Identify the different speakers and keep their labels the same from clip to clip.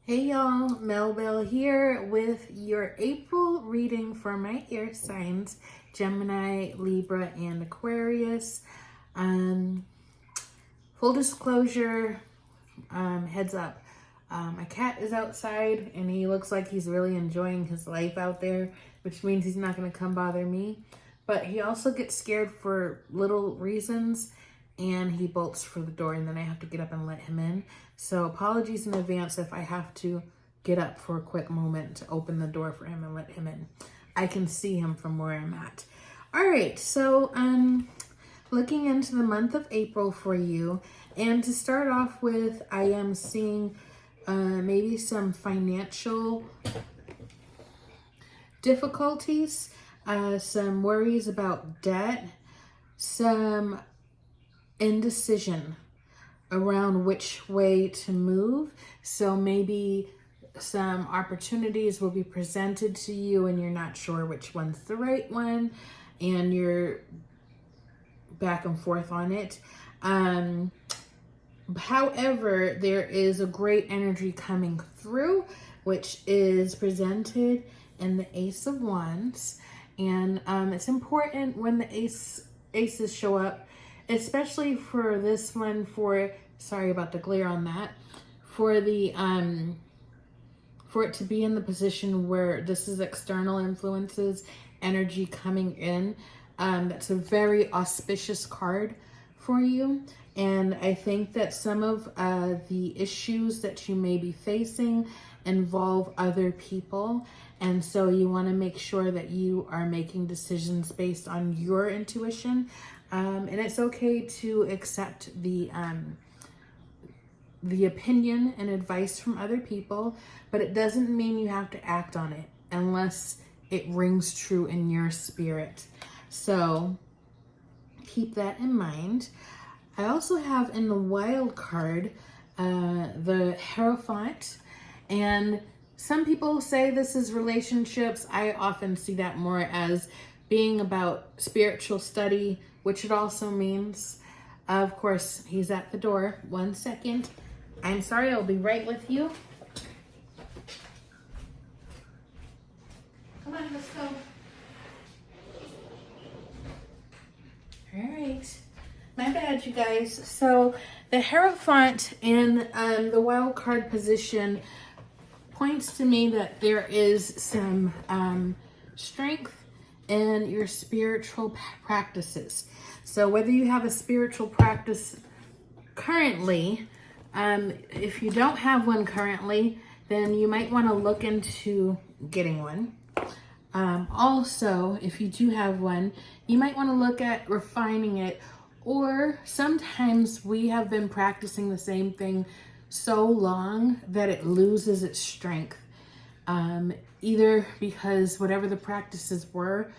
Speaker 1: Hey y'all, Mel Bell here with your April reading for my air signs, Gemini, Libra, and Aquarius. Full disclosure, heads up, my cat is outside and he looks like he's really enjoying his life out there, which means he's not going to come bother me. But he also gets scared for little reasons and he bolts for the door and then I have to get up and let him in. So apologies in advance if I have to get up for a quick moment to open the door for him and let him in. I can see him from where I'm at. All right, so looking into the month of April for you. And to start off with, I am seeing maybe some financial difficulties, some worries about debt, some indecision around which way to move. So maybe some opportunities will be presented to you and you're not sure which one's the right one and you're back and forth on it. However, there is a great energy coming through, which is presented in the Ace of Wands. And it's important when the aces show up, especially for this one, sorry about the glare on that, for it to be in the position where this is external influences, energy coming in. That's a very auspicious card for you. And I think that some of the issues that you may be facing involve other people. And so you want to make sure that you are making decisions based on your intuition. And it's okay to accept the opinion and advice from other people, but it doesn't mean you have to act on it unless it rings true in your spirit. So keep that in mind. I also have in the wild card the Hierophant, and some people say this is relationships. I often see that more as being about spiritual study, which it also means. Of course, he's at the door. 1 second. I'm sorry, I'll be right with you. Come on, let's go. All right. My bad, you guys. So the Hierophant in the wild card position points to me that there is some strength in your spiritual practices. So whether you have a spiritual practice currently, if you don't have one currently, then you might want to look into getting one. Also, if you do have one, you might want to look at refining it. Or sometimes we have been practicing the same thing so long that it loses its strength. Either because whatever the practices were,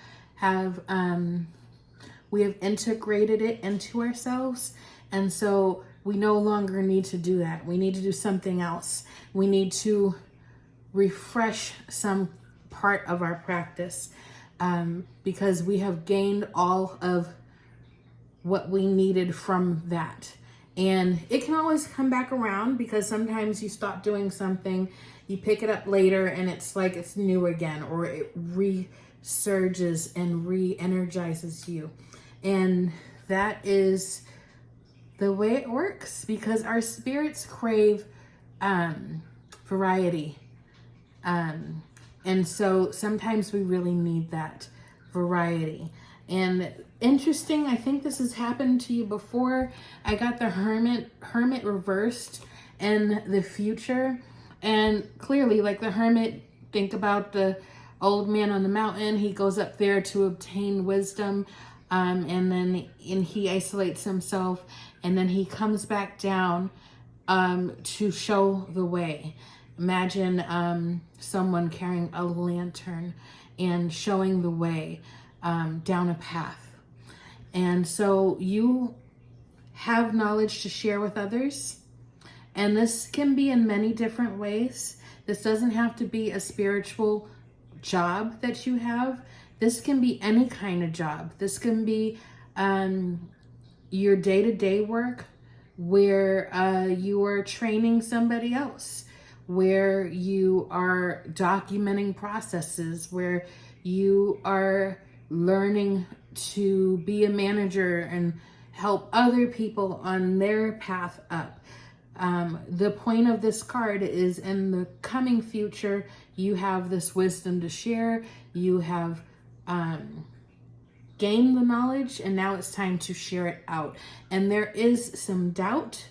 Speaker 1: we have integrated it into ourselves. And so we no longer need to do that. We need to do something else. We need to refresh some part of our practice because we have gained all of what we needed from that. And it can always come back around because sometimes you stop doing something, you pick it up later and it's like it's new again, or it resurges and re-energizes you. And that is the way it works because our spirits crave variety. And so sometimes we really need that variety. And interesting, I think this has happened to you before. I got the Hermit reversed in the future. And clearly, like the Hermit, think about the old man on the mountain. He goes up there to obtain wisdom. And he isolates himself. And then he comes back down to show the way. Imagine someone carrying a lantern and showing the way down a path. And so you have knowledge to share with others. And this can be in many different ways. This doesn't have to be a spiritual job that you have. This can be any kind of job. This can be your day-to-day work where you are training somebody else, where you are documenting processes, where you are learning to be a manager and help other people on their path up. The point of this card is in the coming future, you have this wisdom to share. You have gained the knowledge, and now it's time to share it out. And there is some doubt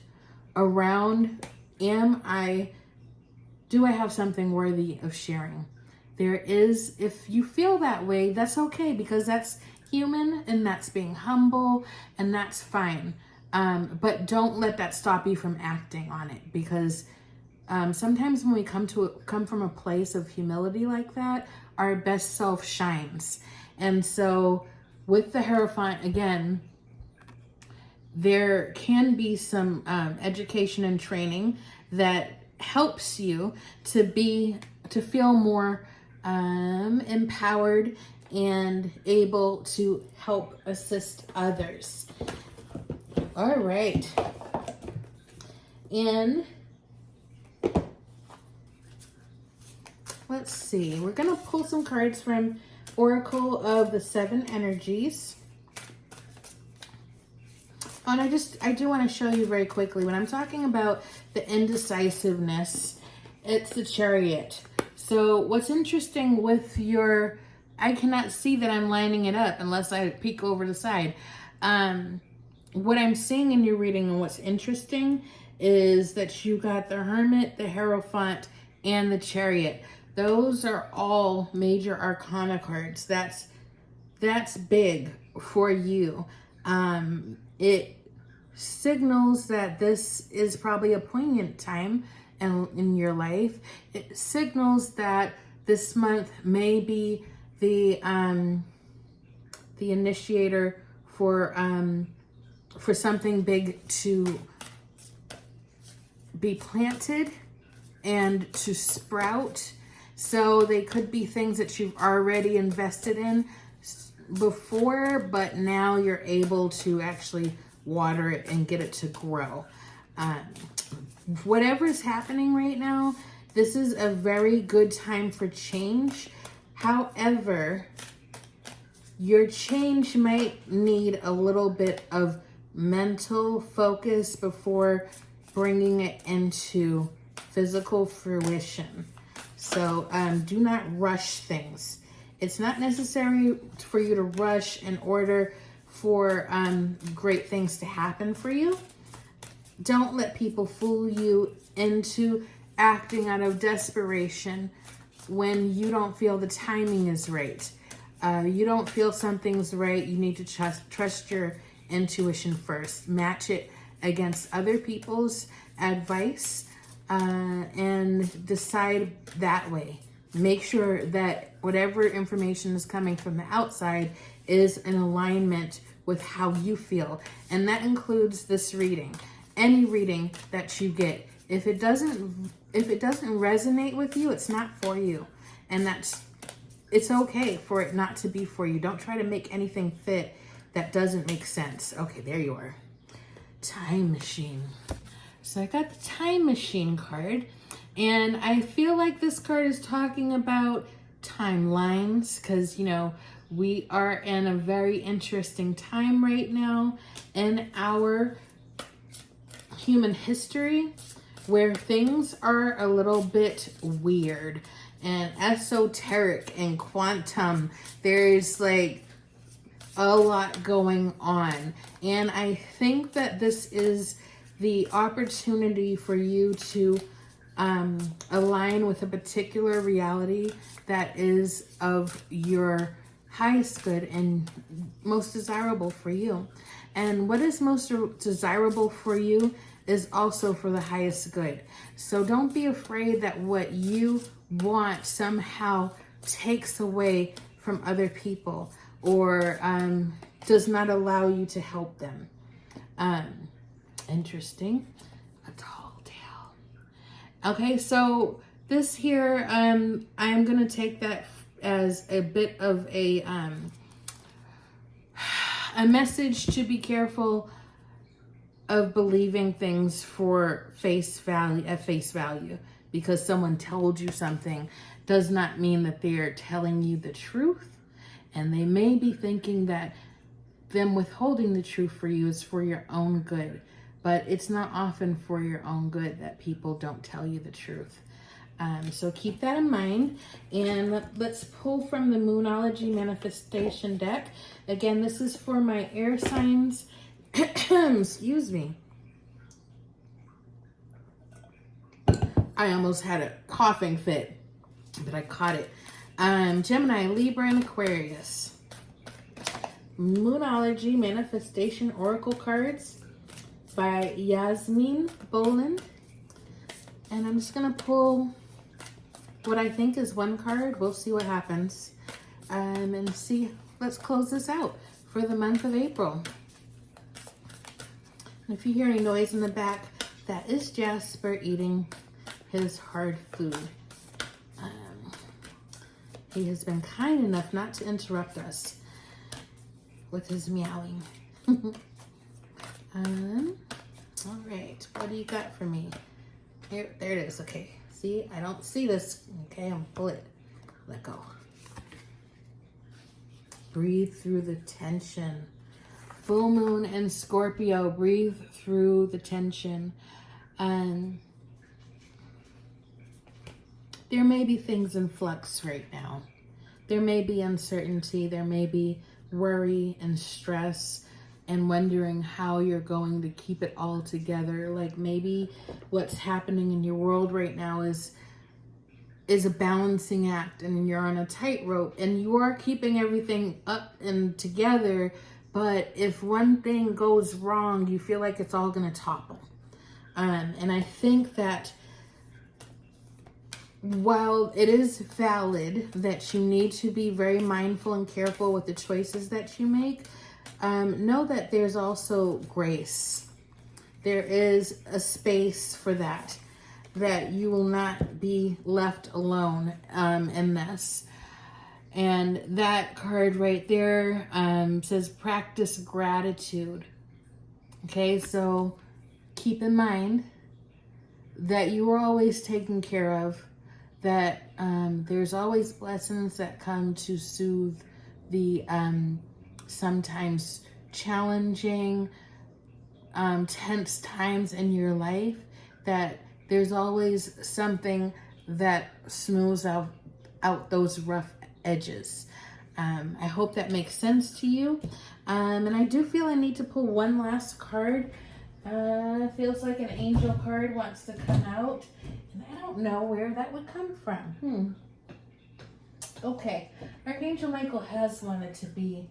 Speaker 1: around, do I have something worthy of sharing? There is, if you feel that way, that's okay, because that's human and that's being humble and that's fine. But don't let that stop you from acting on it, because sometimes when we come from a place of humility like that, our best self shines. And so with the Hierophant, again, there can be some education and training that helps you to feel more empowered and able to help assist others. All right. And let's see, we're going to pull some cards from Oracle of the Seven Energies. Oh, and I do want to show you very quickly, when I'm talking about the indecisiveness, it's the Chariot. So what's interesting with your, I cannot see that I'm lining it up unless I peek over the side. What I'm seeing in your reading and what's interesting is that you got the Hermit, the Hierophant, and the Chariot. Those are all major arcana cards. That's big for you. It signals that this is probably a poignant time in your life. It signals that this month may be the initiator for something big to be planted and to sprout. So they could be things that you've already invested in before, but now you're able to actually water it and get it to grow. Whatever's happening right now, this is a very good time for change. However, your change might need a little bit of mental focus before bringing it into physical fruition. So do not rush things. It's not necessary for you to rush in order for great things to happen for you. Don't let people fool you into acting out of desperation when you don't feel the timing is right. You don't feel something's right. You need to trust your intuition first. Match it against other people's advice and decide that way. Make sure that whatever information is coming from the outside is in alignment with how you feel. And that includes this reading. Any reading that you get. If it doesn't resonate with you, it's not for you. And it's okay for it not to be for you. Don't try to make anything fit that doesn't make sense. Okay, there you are. Time Machine. So I got the Time Machine card, and I feel like this card is talking about timelines, because, we are in a very interesting time right now in our human history where things are a little bit weird and esoteric and quantum. There's like a lot going on, and I think that this is the opportunity for you to align with a particular reality that is of your highest good and most desirable for you. And what is most desirable for you is also for the highest good. So don't be afraid that what you want somehow takes away from other people or does not allow you to help them. Interesting. A tall tale. Okay, so this here, I'm going to take that as a bit of a message to be careful of believing things for face value, because someone told you something does not mean that they are telling you the truth. And they may be thinking that them withholding the truth for you is for your own good. But it's not often for your own good that people don't tell you the truth. So keep that in mind. And let's pull from the Moonology Manifestation deck. Again, this is for my air signs. Excuse me. I almost had a coughing fit, but I caught it. Gemini, Libra, and Aquarius. Moonology Manifestation Oracle cards by Yasmin Boland. And I'm just going to pull what I think is one card. We'll see what happens. And see, let's close this out for the month of April. And if you hear any noise in the back, that is Jasper eating his hard food. He has been kind enough not to interrupt us with his meowing. All right, what do you got for me? Here, there it is. Okay, see, I don't see this. Okay, I'm pull it. Let go. Breathe through the tension. Full moon and Scorpio, breathe through the tension. There may be things in flux right now. There may be uncertainty. There may be worry and stress and wondering how you're going to keep it all together. Like maybe what's happening in your world right now is a balancing act and you're on a tightrope and you are keeping everything up and together. But if one thing goes wrong, you feel like it's all going to topple. And I think that while it is valid that you need to be very mindful and careful with the choices that you make, know that there's also grace. There is a space for that you will not be left alone in this. And that card right there says practice gratitude. Okay, so keep in mind that you are always taken care of, that there's always blessings that come to soothe the sometimes challenging, tense times in your life, that there's always something that smooths out those rough edges. I hope that makes sense to you. And I do feel I need to pull one last card. Feels like an angel card wants to come out. And I don't know where that would come from. Okay. Archangel Michael has wanted to be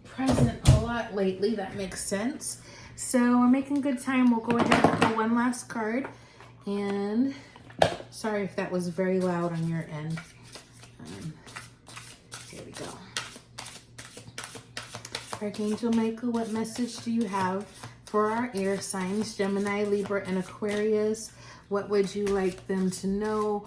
Speaker 1: present a lot lately. That makes sense. So we're making good time. We'll go ahead and pull one last card. And sorry if that was very loud on your end. Here we go. Archangel Michael, what message do you have for our air signs, Gemini, Libra, and Aquarius? What would you like them to know?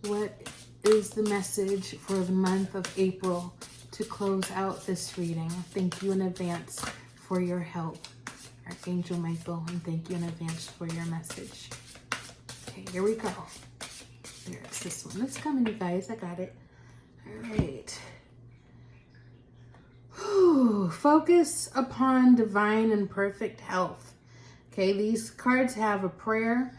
Speaker 1: What is the message for the month of April to close out this reading? Thank you in advance for your help, Archangel Michael, and thank you in advance for your message. Okay, here we go. There's this one. It's coming, you guys. I got it. All right. Focus upon divine and perfect health. Okay, these cards have a prayer.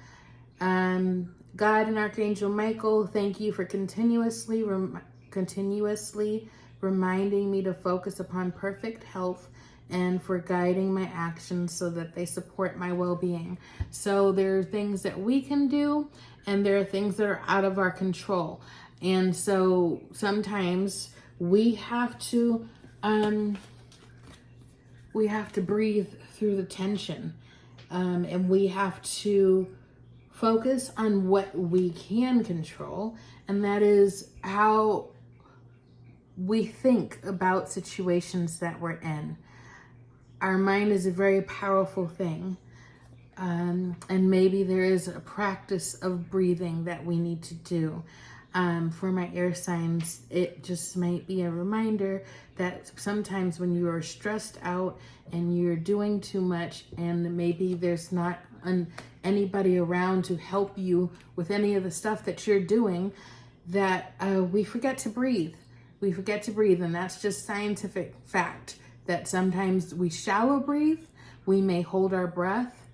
Speaker 1: God and Archangel Michael, thank you for continuously reminding me to focus upon perfect health and for guiding my actions so that they support my well-being. So there are things that we can do and there are things that are out of our control. And so sometimes we have to breathe through the tension, and we have to focus on what we can control, and that is how we think about situations that we're in. Our mind is a very powerful thing, and maybe there is a practice of breathing that we need to do. For my air signs, it just might be a reminder that sometimes when you are stressed out and you're doing too much and maybe there's not and anybody around to help you with any of the stuff that you're doing, that we forget to breathe. We forget to breathe, and that's just scientific fact, that sometimes we shallow breathe, we may hold our breath,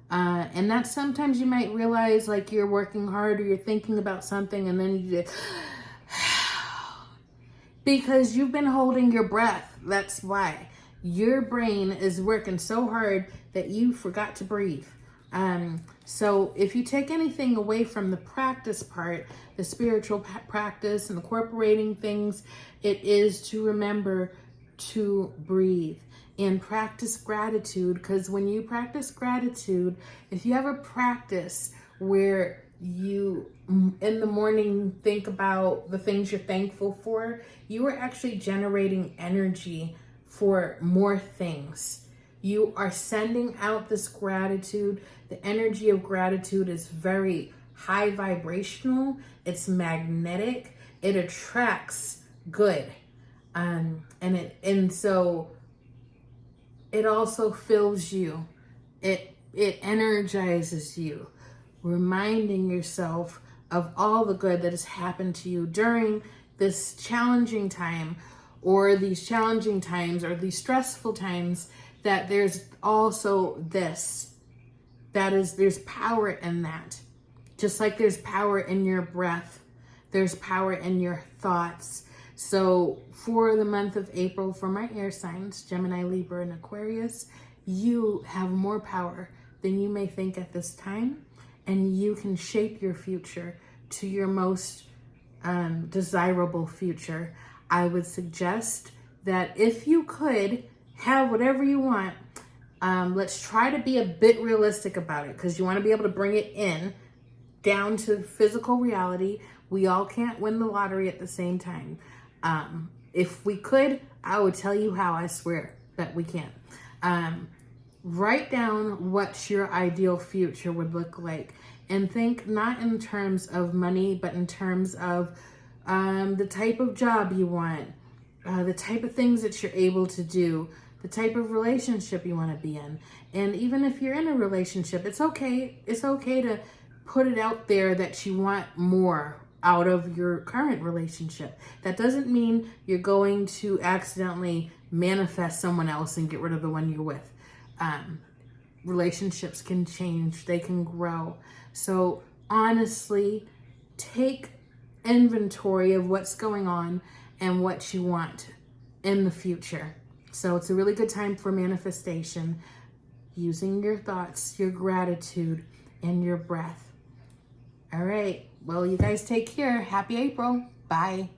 Speaker 1: and that's sometimes you might realize like you're working hard or you're thinking about something and then you just, because you've been holding your breath. That's why. Your brain is working so hard that you forgot to breathe. So if you take anything away from the practice part, the spiritual practice and incorporating things, it is to remember to breathe and practice gratitude. Because when you practice gratitude, if you have a practice where you in the morning think about the things you're thankful for, you are actually generating energy for more things. You are sending out this gratitude. The energy of gratitude is very high vibrational. It's magnetic. It attracts good. And so it also fills you. It energizes you, reminding yourself of all the good that has happened to you during this challenging time, or these challenging times, or these stressful times, that there's also this. There's power in that. Just like there's power in your breath, there's power in your thoughts. So for the month of April, for my air signs, Gemini, Libra, and Aquarius, you have more power than you may think at this time, and you can shape your future to your most desirable future. I would suggest that if you could have whatever you want, let's try to be a bit realistic about it, because you want to be able to bring it in down to physical reality. We all can't win the lottery at the same time. If we could, I would tell you how. I swear that we can't. Write down what your ideal future would look like, and think not in terms of money, but in terms of the type of job you want, the type of things that you're able to do, the type of relationship you want to be in. And even if you're in a relationship, it's okay. It's okay to put it out there that you want more out of your current relationship. That doesn't mean you're going to accidentally manifest someone else and get rid of the one you're with. Relationships can change, they can grow. So honestly, take inventory of what's going on and what you want in the future. So it's a really good time for manifestation, using your thoughts, your gratitude, and your breath. All right. Well, you guys take care. Happy April. Bye.